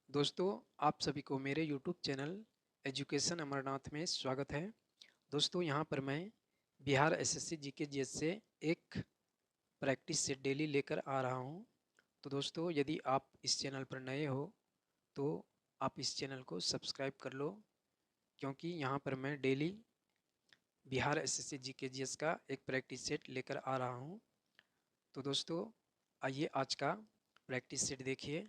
दोस्तों, आप सभी को मेरे YouTube चैनल एजुकेशन अमरनाथ में स्वागत है। दोस्तों, यहाँ पर मैं बिहार एसएससी जीके जीएस से एक प्रैक्टिस सेट डेली लेकर आ रहा हूँ। तो दोस्तों, यदि आप इस चैनल पर नए हो तो आप इस चैनल को सब्सक्राइब कर लो, क्योंकि यहाँ पर मैं daily Bihar SSC GK GS का एक प्रैक्टिस सेट लेकर आ रहा हूँ। तो दोस्तों, आइए आज का प्रैक्टिस सेट देखिए।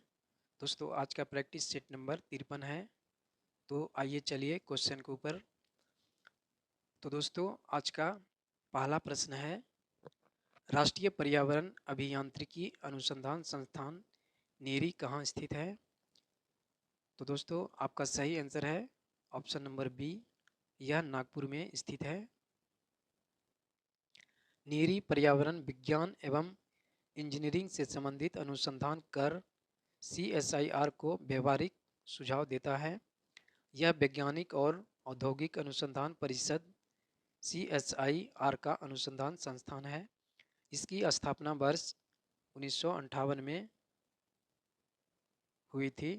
दोस्तों, आज का प्रैक्टिस सेट नंबर 53 है। तो आइए चलिए क्वेश्चन के ऊपर। तो दोस्तों, आज का पहला प्रश्न है, राष्ट्रीय पर्यावरण अभियांत्रिकी अनुसंधान संस्थान नेरी कहाँ स्थित है? तो दोस्तों, आपका सही आंसर है ऑप्शन नंबर बी, यह नागपुर में स्थित है। नेरी पर्यावरण विज्ञान एवं इंजीनियरिंग से संबंधित अनुसंधान कर CSIR को व्यवहारिक सुझाव देता है। यह वैज्ञानिक और औद्योगिक अनुसंधान परिषद CSIR का अनुसंधान संस्थान है। इसकी स्थापना वर्ष 1958 में हुई थी।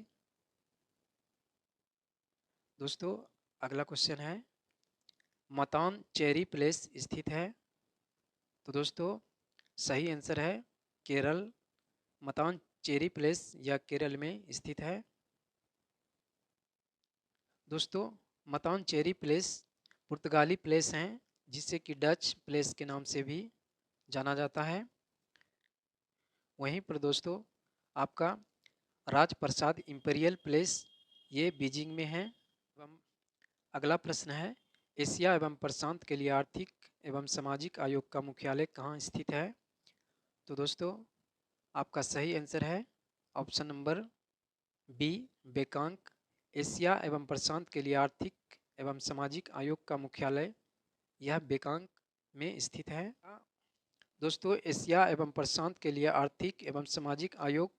दोस्तों, अगला क्वेश्चन है, मतान चेरी प्लेस स्थित है? तो दोस्तों, सही आंसर है केरल। मतान चेरी प्लेस यह केरल में स्थित है। दोस्तों, मतान चेरी प्लेस पुर्तगाली प्लेस हैं, जिसे कि डच प्लेस के नाम से भी जाना जाता है। वहीं पर दोस्तों, आपका राजप्रसाद इंपीरियल प्लेस ये बीजिंग में है। एवं अगला प्रश्न है, एशिया एवं प्रशांत के लिए आर्थिक एवं सामाजिक आयोग का मुख्यालय कहाँ स्थित है? तो दोस्तों, आपका सही आंसर है ऑप्शन नंबर बी, बेकांक। एशिया एवं प्रशांत के लिए आर्थिक एवं सामाजिक आयोग का मुख्यालय यह बेकांक में स्थित है। दोस्तों, एशिया एवं प्रशांत के लिए आर्थिक एवं सामाजिक आयोग,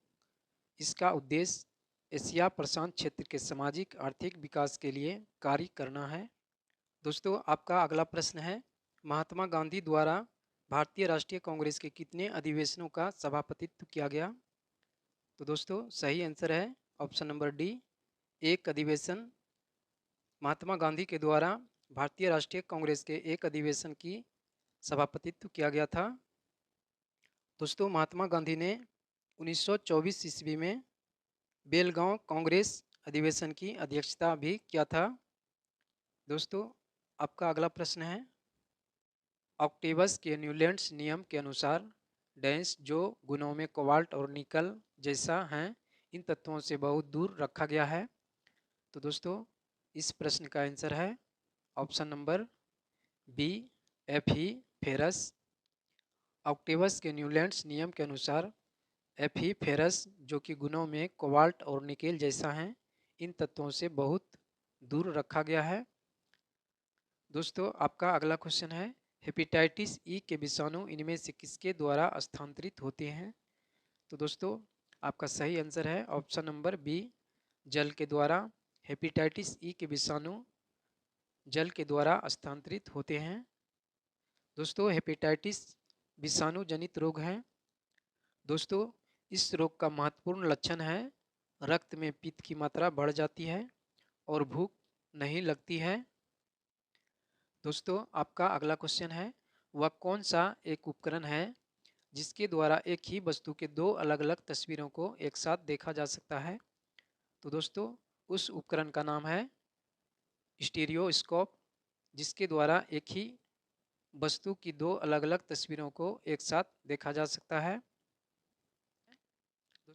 इसका उद्देश्य एशिया प्रशांत क्षेत्र के सामाजिक आर्थिक विकास के लिए कार्य करना है। दोस्तों, आपका अगला प्रश्न है, महात्मा गांधी द्वारा भारतीय राष्ट्रीय कांग्रेस के कितने अधिवेशनों का सभापतित्व किया गया? तो दोस्तों, सही आंसर है ऑप्शन नंबर डी, एक अधिवेशन। महात्मा गांधी के द्वारा भारतीय राष्ट्रीय कांग्रेस के एक अधिवेशन की सभापतित्व किया गया था। दोस्तों, महात्मा गांधी ने 1924 ईस्वी में बेलगांव कांग्रेस अधिवेशन की अध्यक्षता भी किया था। दोस्तों, आपका अगला प्रश्न है, ऑक्टेवस के न्यूलैंड्स नियम के अनुसार डैश जो गुणों में कोबाल्ट और निकल जैसा हैं, इन तत्वों से बहुत दूर रखा गया है? तो दोस्तों, इस प्रश्न का आंसर है option number B, Fe ferrous. Octaves के न्यूलैंड्स नियम के अनुसार Fe फेरस जो कि गुणों में कोबाल्ट और निकेल जैसा है, इन तत्वों से बहुत दूर रखा गया है। दोस्तों, आपका अगला क्वेश्चन है, हेपेटाइटिस ई के विषाणु इनमें से किसके द्वारा स्थानांतरित होते हैं? तो दोस्तों, आपका सही आंसर है ऑप्शन नंबर बी, जल के द्वारा। हेपेटाइटिस ई के विषाणु जल के द्वारा स्थानांतरित होते हैं। दोस्तों, हेपेटाइटिस विषाणु जनित रोग है। दोस्तों, इस रोग का महत्वपूर्ण लक्षण है, रक्त में पित्त की मात्रा बढ़ जाती है और भूख नहीं लगती है। दोस्तों, आपका अगला क्वेश्चन है, वह कौन सा एक उपकरण है जिसके द्वारा एक ही वस्तु के दो अलग अलग तस्वीरों को एक साथ देखा जा सकता है? तो दोस्तों, उस उपकरण का नाम है स्टीरियोस्कोप, जिसके द्वारा एक ही वस्तु की दो अलग अलग तस्वीरों को एक साथ देखा जा सकता है।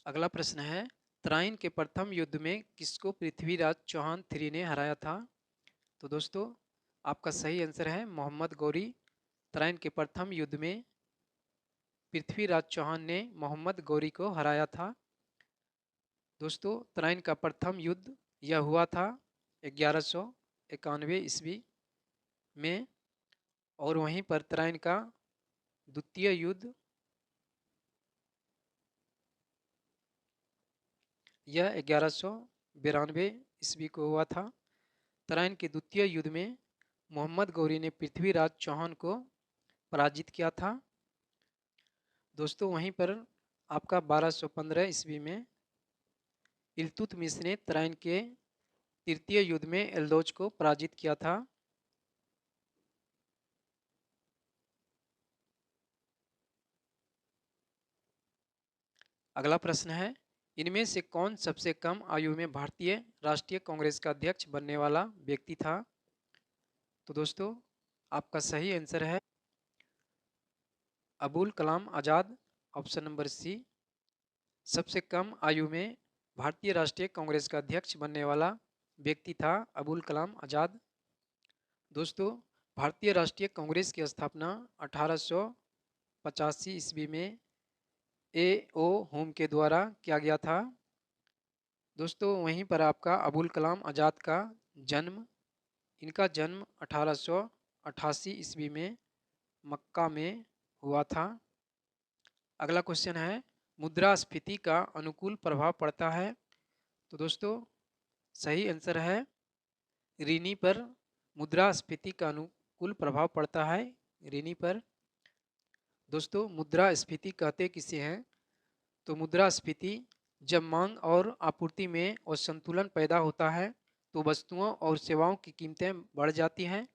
अगला प्रश्न है, तराइन के प्रथम युद्ध में किसको पृथ्वीराज चौहान III ने हराया था? तो दोस्तों, आपका सही आंसर है मोहम्मद गौरी। तराइन के प्रथम युद्ध में पृथ्वीराज चौहान ने मोहम्मद गौरी को हराया था। दोस्तों, तराइन का प्रथम युद्ध यह हुआ था 1191 ईस्वी में, और वहीं पर तराइन का द्वितीय युद्ध यह 1192 ईस्वी को हुआ था। तराइन के द्वितीय युद्ध में मोहम्मद गौरी ने पृथ्वीराज चौहान को पराजित किया था। दोस्तों, वहीं पर आपका 1215 ईस्वी में इल्तुतमिश ने तराइन के तृतीय युद्ध में एल्दोज को पराजित किया था? अगला प्रश्न है, इनमें से कौन सबसे कम आयु में भारतीय राष्ट्रीय कांग्रेस का अध्यक्ष बनने वाला व्यक्ति था? तो दोस्तों आपका सही आंसर है Abul Kalam Azad, option number C. सबसे कम आयु में भारतीय राष्ट्रीय कांग्रेस का अध्यक्ष बनने वाला व्यक्ति था अबुल कलाम आज़ाद। दोस्तों भारतीय राष्ट्रीय कांग्रेस की स्थापना 1885 ईस्वी में A.O. होम के द्वारा किया गया था। दोस्तों वहीं पर आपका अबुल कलाम आज़ाद का जन्म, इनका जन्म 1888 ईस्वी में मक्का में हुआ था। अगला क्वेश्चन है, मुद्रास्फीति का अनुकूल प्रभाव पड़ता है? तो दोस्तों सही आंसर है ऋणी पर मुद्रास्फीति का अनुकूल प्रभाव पड़ता है, ऋणी पर। दोस्तों मुद्रास्फीति कहते किसे हैं? तो मुद्रास्फीति जब मांग और आपूर्ति में असंतुलन पैदा होता है तो वस्तुओं और सेवाओं की कीमतें बढ़ जाती हैं।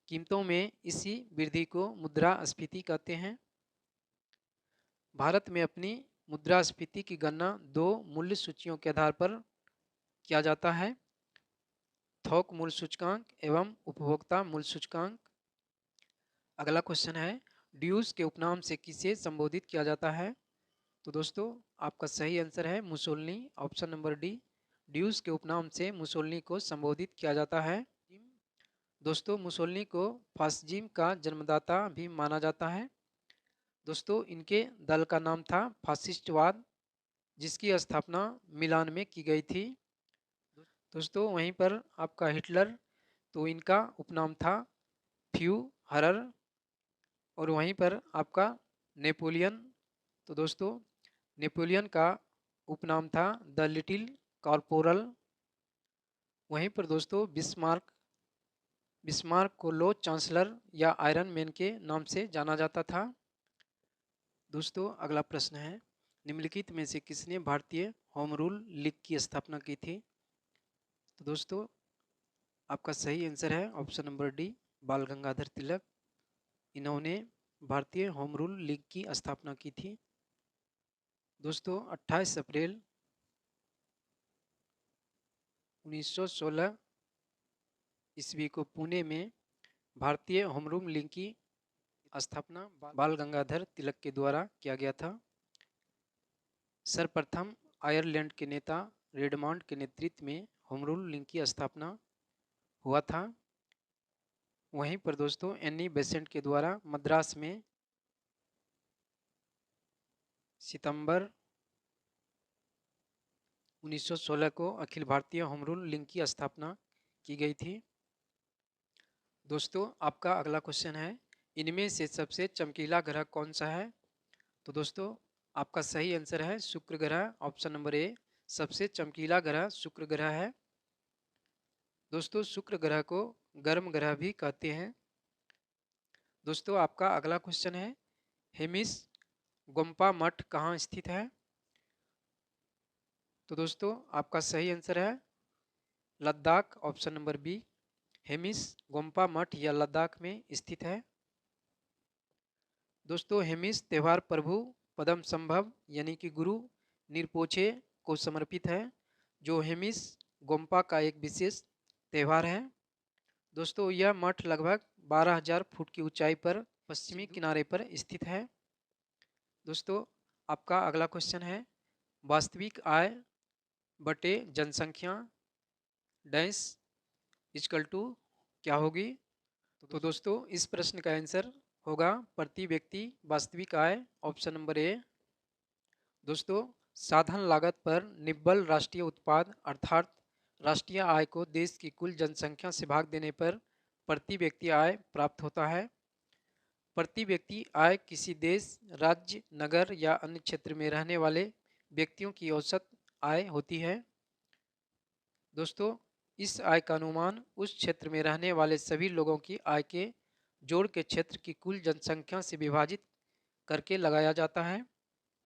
कीमतों में इसी वृद्धि को मुद्रास्फीति कहते हैं। भारत में अपनी मुद्रास्फीति की गणना दो मूल्य सूचियों के आधार पर किया जाता है, थोक मूल्य सूचकांक एवं उपभोक्ता मूल्य सूचकांक। अगला क्वेश्चन है, ड्यूज के उपनाम से किसे संबोधित किया जाता है? तो दोस्तों आपका सही आंसर है Mussolini, option number D. Duce के उपनाम से मुसोलिनी को संबोधित किया जाता है। दोस्तों मुसोलिनी को फासिज्म का जन्मदाता भी माना जाता है। दोस्तों इनके दल का नाम था फासिस्टवाद, जिसकी स्थापना मिलान में की गई थी। दोस्तों वहीं पर आपका हिटलर, तो इनका उपनाम था फ्यूहरर। और वहीं पर आपका नेपोलियन, तो दोस्तों नेपोलियन का उपनाम था द लिटिल कॉर्पोरल। वहीं पर दोस्तों बिस्मार्क, बिस्मार्क को लो चांसलर या आयरन मैन के नाम से जाना जाता था। दोस्तों अगला प्रश्न है, निम्नलिखित में से किसने भारतीय होम रूल लीग की स्थापना की थी? तो दोस्तों आपका सही आंसर है ऑप्शन नंबर डी, बाल गंगाधर तिलक। इन्होंने भारतीय होम रूल लीग की स्थापना की थी। दोस्तों 28 अप्रैल 1916 ईस्वी को पुणे में भारतीय होम रूल लीग की स्थापना बाल गंगाधर तिलक के द्वारा किया गया था। सर्वप्रथम आयरलैंड के नेता रेडमॉन्ड के नेतृत्व में होम रूल लीग की स्थापना हुआ था। वहीं पर दोस्तों एनी बेसेंट के द्वारा मद्रास में सितंबर 1916 को Akhil Bharatiya home rule league की स्थापना की गई थी। दोस्तों आपका अगला क्वेश्चन है, इनमें से सबसे चमकीला ग्रह कौन सा है? तो दोस्तों आपका सही आंसर है शुक्र ग्रह, ऑप्शन नंबर ए। सबसे चमकीला ग्रह शुक्र ग्रह है। दोस्तों शुक्र ग्रह को गर्म ग्रह भी कहते हैं। दोस्तों आपका अगला क्वेश्चन है, हेमिस गोम्पा मठ कहाँ स्थित है? तो दोस्तों आपका सही आंसर है Ladakh, option number B. Hemis Gompa मठ यह लद्दाख में स्थित है। दोस्तों हेमिस त्यौहार प्रभु पदम संभव यानी कि गुरु निरपोछे को समर्पित है, जो हेमिस गोम्पा का एक विशेष त्यौहार है। दोस्तों यह मठ लगभग 12,000 फुट की ऊंचाई पर पश्चिमी किनारे पर स्थित है। दोस्तों आपका अगला क्वेश्चन है, वास्तविक आय बटे जनसंख्या डैश इक्वल टू क्या होगी? तो दोस्तों इस प्रश्न का आंसर होगा प्रति व्यक्ति वास्तविक आय, ऑप्शन नंबर ए। दोस्तों साधन लागत पर निव्वल राष्ट्रीय उत्पाद अर्थात राष्ट्रीय आय को देश की कुल जनसंख्या से भाग देने पर प्रति व्यक्ति आय प्राप्त होता है। प्रति व्यक्ति आय किसी देश, राज्य, नगर या अन्य क्षेत्र में रहने वाले व्यक्तियों की औसत आय होती है। दोस्तों इस आय का अनुमान उस क्षेत्र में रहने वाले सभी लोगों की आय के जोड़ के क्षेत्र की कुल जनसंख्या से विभाजित करके लगाया जाता है।